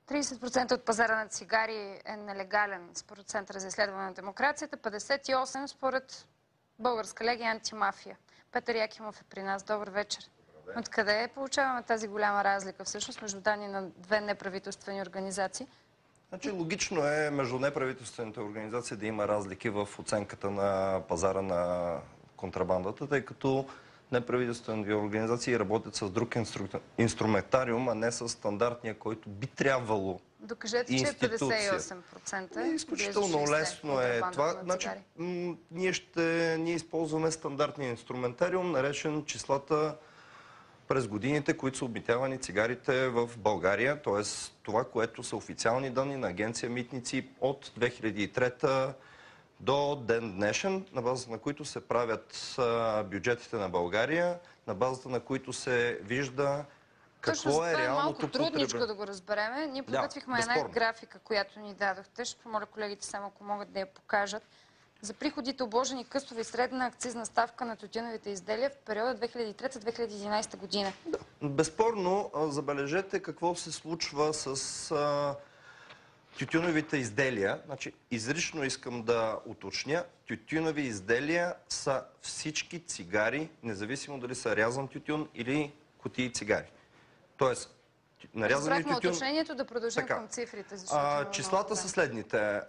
30% от пазара на цигари е нелегален според Центъра за изследване на демокрацията, 58% според Българска легия антимафия. Петър Якимов е при нас. Добър вечер. Откъде получаваме тази голяма разлика всъщност между данни на две неправителствени организации? Значи, логично е между неправителствените организации да има разлики в оценката на пазара на контрабандата, тъй като неправителствените организации работят с друг инструментариум, а не с стандартния, който би трябвало. Докажете, че е 58%. Изключително лесно е това. Значи, ние използваме стандартния инструментариум, наречен числата през годините, които са обмитявани цигарите в България, т.е. това, което са официални данни на агенция Митници от 2003 до ден днешен, на базата на които се правят бюджетите на България, на базата на които се вижда какво е реалното малко трудничко да го разбереме. Ние подготвихме една графика, която ни дадохте. Ще помоля колегите само, ако могат да я покажат. За приходите обложени късова и средна акцизна ставка на тютюневите изделия в периода 2003-2011 година. Да. Безспорно, забележете какво се случва с тютюневите изделия. Значи, изрично искам да уточня, тютюневи изделия са всички цигари, независимо дали са рязан тютюн или кутии цигари. Тоест, нарязани тютюн... уточнението, да продължим към цифрите. Числата са следните.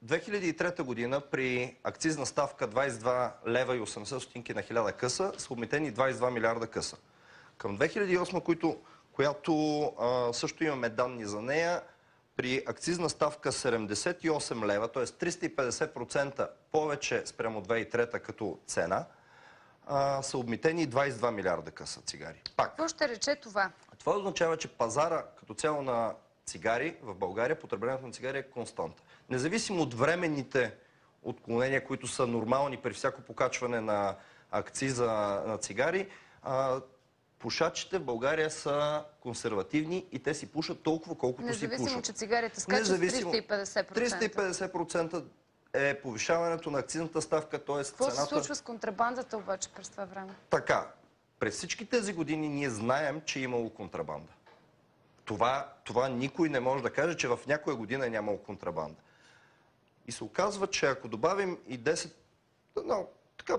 2003 година при акцизна ставка 22 лева и 80 стотинки на 1000 къса са обмитени 22 милиарда къса. Към 2008, която също имаме данни за нея, при акцизна ставка 78 лева, т.е. 350% повече спрямо 2003 като цена, са обмитени 22 милиарда къса цигари. Какво ще рече това? Това означава, че пазара като цяло на цигари в България, потреблението на цигари е константа. Независимо от временните отклонения, които са нормални при всяко покачване на акциза на цигари, пушачите в България са консервативни и те си пушат толкова, колкото си пушат. Независимо, че цигарите скачат с 350%. 350% е повишаването на акцизната ставка, т.е. Какво се случва с контрабандата обаче през това време? Така, през всички тези години ние знаем, че е имало контрабанда. Това никой не може да каже, че в някоя година е нямало контрабанда. И се оказва, че ако добавим и 10,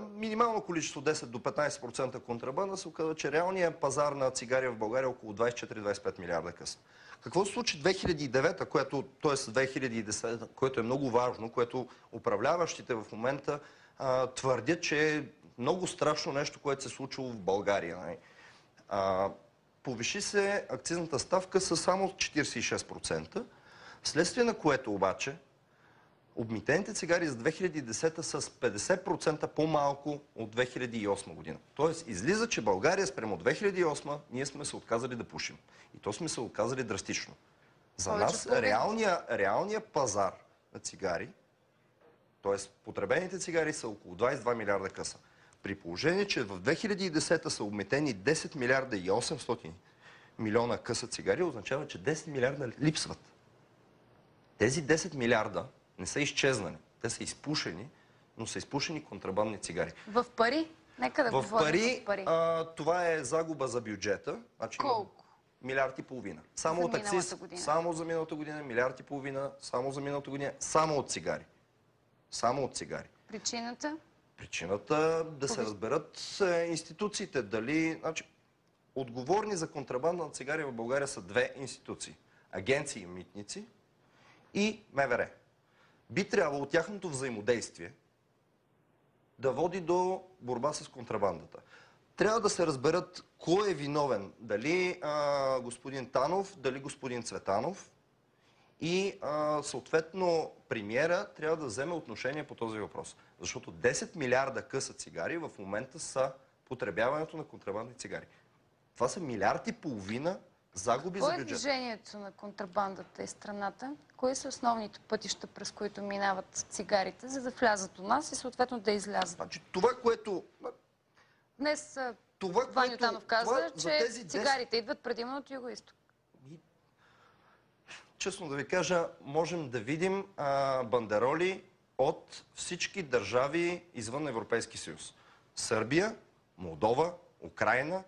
минимално количество 10 до 15% контрабанда, се оказва, че реалният пазар на цигари в България е около 24-25 милиарда къса. Какво се случи 2009, т.е. 2010, което е много важно, което управляващите в момента твърдят, че е много страшно нещо, което се е случило в България. Повиши се акцизната ставка с само 46%, вследствие на което обаче обмитените цигари за 2010 са с 50% по-малко от 2008 година. Тоест, излиза, че България спрямо 2008 ние сме се отказали да пушим. И то сме се отказали драстично. За нас реалният пазар на цигари, т.е. потребените цигари са около 22 милиарда къса. При положение, че в 2010 са обметени 10 милиарда и 800 милиона къса цигари, означава, че 10 милиарда липсват. Тези 10 милиарда не са изчезнали. Те са изпушени, но са изпушени контрабандни цигари. В пари? Нека да говорим в пари. Това е загуба за бюджета. Значи, колко? Милиард и половина. Само от акциз, само за миналата година, милиард и половина, само за миналата година, само от цигари. Само от цигари. Причината? Причината да се разберат институциите. Отговорни за контрабанда на цигари в България са две институции. Агенции и митници и МВР. Би трябвало тяхното взаимодействие да води до борба с контрабандата. Трябва да се разберат кой е виновен. Дали господин Танов, дали господин Цветанов и съответно премиера трябва да вземе отношение по този въпрос. Защото 10 милиарда къса цигари в момента са потребяването на контрабандни цигари. Това са милиард и половина загуби за бюджета. Какво е движението на контрабандата и страната? Кои са основните пътища, през които минават цигарите, за да влязат у нас и съответно да излязат? Значи, това, което... Днес Ваньо Танов каза, че цигарите идват предимно от Юго-Исток. Честно да ви кажа, можем да видим бандероли от всички държави извън Европейски съюз. Сърбия, Молдова, Украйна,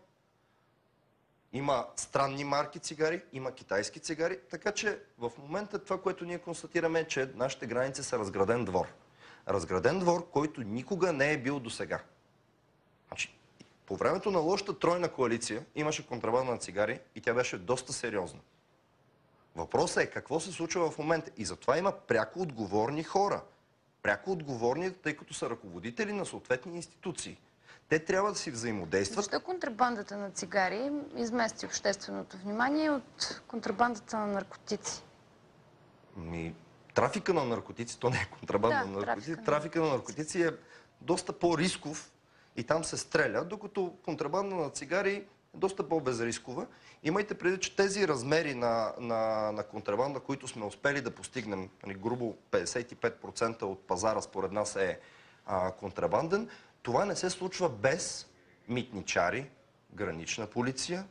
Има странни марки цигари, има китайски цигари, така че в момента това, което ние констатираме е, че нашите граници са разграден двор. Разграден двор, който никога не е бил досега. Значи, по времето на лошата тройна коалиция имаше контрабанда на цигари и тя беше доста сериозна. Въпросът е какво се случва в момента. И затова има пряко отговорни хора. Пряко отговорни, тъй като са ръководители на съответни институции. Те трябва да си взаимодействат. Защо контрабандата на цигари измести общественото внимание от контрабандата на наркотици? Трафика на наркотици, то не е контрабанда на наркотици. Трафика на наркотици е доста по-рисков и там се стреля, докато контрабанда на цигари е доста по-безрискова. Имайте предвид, че тези размери на контрабанда, които сме успели да постигнем, грубо 55% от пазара според нас е контрабанден, това не се случва без митничари, гранична полиция,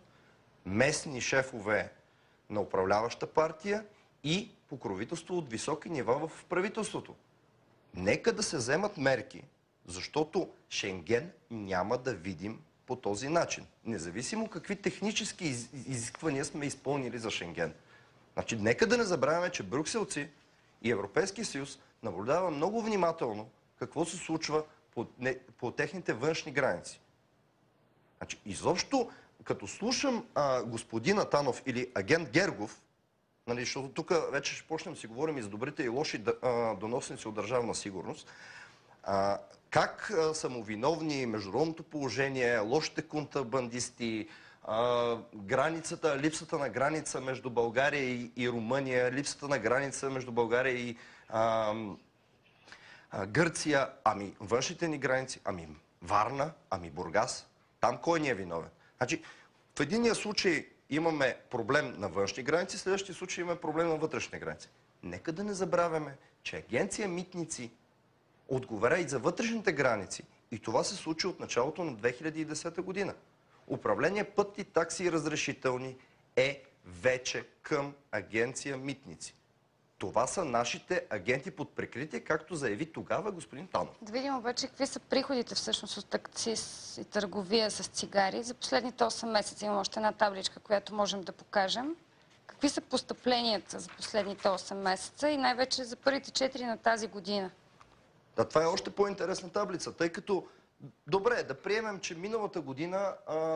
местни шефове на управляваща партия и покровителство от високи нива в правителството. Нека да се вземат мерки, защото Шенген няма да видим по този начин. Независимо какви технически изисквания сме изпълнили за Шенген. Значи, нека да не забравяме, че брюкселци и Европейския съюз наблюдава много внимателно какво се случва по техните външни граници. Значи, изобщо, като слушам господин Атанов или агент Гергов, защото тук вече ще почнем да си говорим и за добрите и лоши доносници от държавна сигурност, как са му виновни международното положение, лошите контрабандисти, границата, липсата на граница между България и Румъния, липсата на граница между България и Гърция, външните ни граници, Варна, Бургас. Там кой ни е виновен? Значи, в единия случай имаме проблем на външни граници, в следващия случай имаме проблем на вътрешни граници. Нека да не забравяме, че агенция Митници отговаря и за вътрешните граници. И това се случи от началото на 2010 година. Управление пътни такси и разрешителни е вече към агенция Митници. Това са нашите агенти под прикритие, както заяви тогава господин Танов. Да видим обаче какви са приходите всъщност от акциз и търговия с цигари. За последните 8 месеца имам още една табличка, която можем да покажем. Какви са постъпленията за последните 8 месеца и най-вече за първите 4 на тази година? Да, това е още по-интересна таблица, тъй като добре, да приемем, че миналата година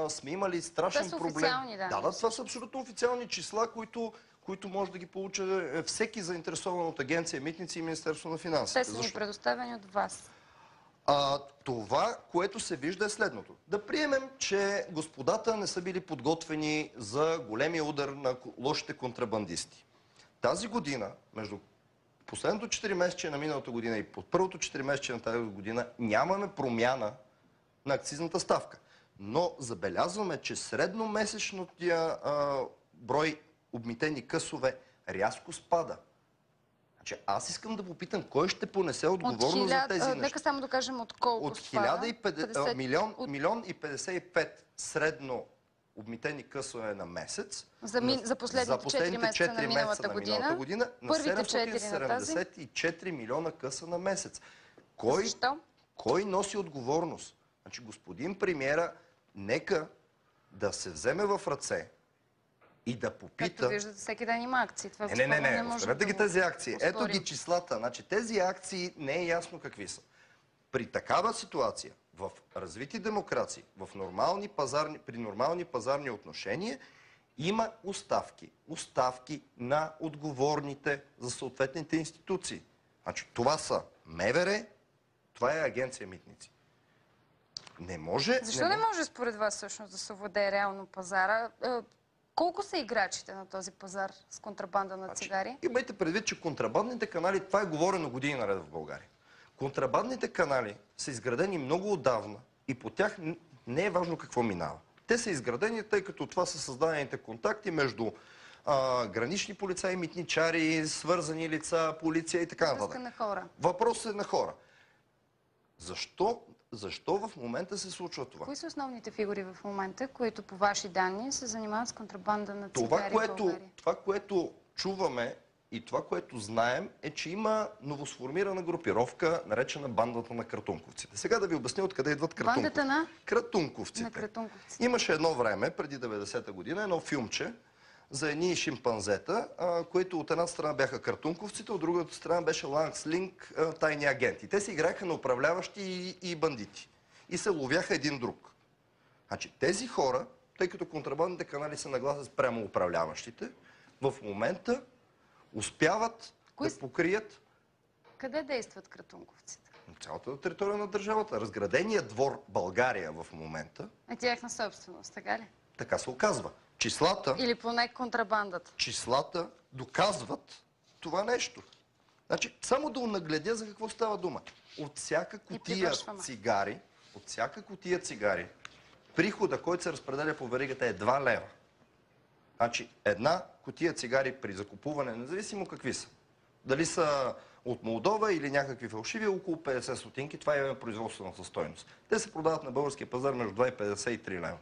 сме имали страшен проблем. Официални, да, това са абсолютно официални числа, които може да ги получи всеки заинтересован от агенция Митници и Министерство на финансите. Те са ни предоставени от вас. Това, което се вижда е следното. Да приемем, че господата не са били подготвени за големия удар на лошите контрабандисти. Тази година, между последното 4 месече на миналата година и под първото 4 месече на тази година, нямаме промяна на акцизната ставка. Но забелязваме, че средномесечния брой обмитени късове рязко спада. Значи, аз искам да попитам, кой ще понесе отговорност за тези неща? Нека само да кажем от колко от спада. Милион и 55 средно обмитени късове на месец. За последните 4 месеца на миналата година. На 774 милиона къса на месец. Кой носи отговорност? Значи, господин премиера, нека да се вземе в ръце и да попита... Както виждате, всеки ден има акции. Това не, оставете ги тези акции. Ето ги числата. Значи, тези акции не е ясно какви са. При такава ситуация, в развити демокрации, при нормални пазарни отношения, има оставки. Оставки на отговорните за съответните институции. Значи, това са МВР, това е агенция Митници. Не може... Защо не може според вас всъщност да се овладее реално пазара? Колко са играчите на този пазар с контрабанда на цигари? Имайте предвид, че контрабандните канали, това е говорено години наред в България. Контрабандните канали са изградени много отдавна и по тях не е важно какво минава. Те са изградени, тъй като това са създадените контакти между гранични полицаи, митничари, свързани лица, полиция и така нататък. Въпросът е на хора. Защо в момента се случва това? Кои са основните фигури в момента, които по ваши данни се занимават с контрабанда на цигари в България? Това, което чуваме И това, което знаем, е, че има новосформирана групировка, наречена бандата на кратунковците. Сега да ви обясня откъде идват кратунковците. Бандата на? Кратунковците. На кратунковците. Имаше едно време, преди 90-та година, едно филмче за едни шимпанзета, които от една страна бяха кратунковците, от другата страна беше Ланс Линк, тайни агенти. Те се играеха на управляващи и бандити. И се ловяха един друг. Значи тези хора, тъй като контрабандните канали се нагласят спрямо управляващите, в момента успяват да покрият Къде действат кратунковците? цялата територия на държавата. Разградения двор България в момента, Е тяхна собственост, така ли? така се оказва. Числата... Или поне контрабандата. Числата доказват това нещо. Значи, само да нагледя за какво става дума. От всяка кутия цигари, прихода, който се разпределя по веригата е 2 лева. Значи, една кутия цигари при закупуване, независимо какви са, дали са от Молдова или някакви фалшиви, около 50 стотинки, това е производствената стойност. Те се продават на българския пазар между 2,50 и 3 лева.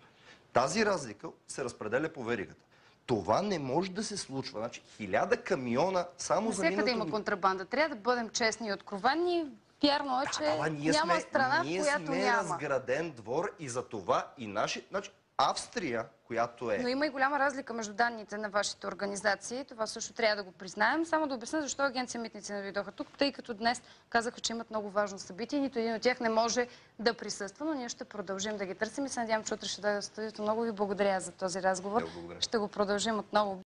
Тази разлика се разпределя по веригата. Това не може да се случва. Значи 1000 камиона само за миналото... Всекъде има контрабанда. Трябва да бъдем честни и откровенни. Вярно е, че няма страна, в която няма. Ние сме разграден двор и за това и наши... Значи Австрия, която е... Но има и голяма разлика между данните на вашите организации. Това също трябва да го признаем. Само да обясня защо агенция Митници не дойдоха тук, тъй като днес казаха, че имат много важно събитие. Нито един от тях не може да присъства, но ние ще продължим да ги търсим и се надявам, че утре ще дойдат в студиото. Много ви благодаря за този разговор. Ще го продължим отново.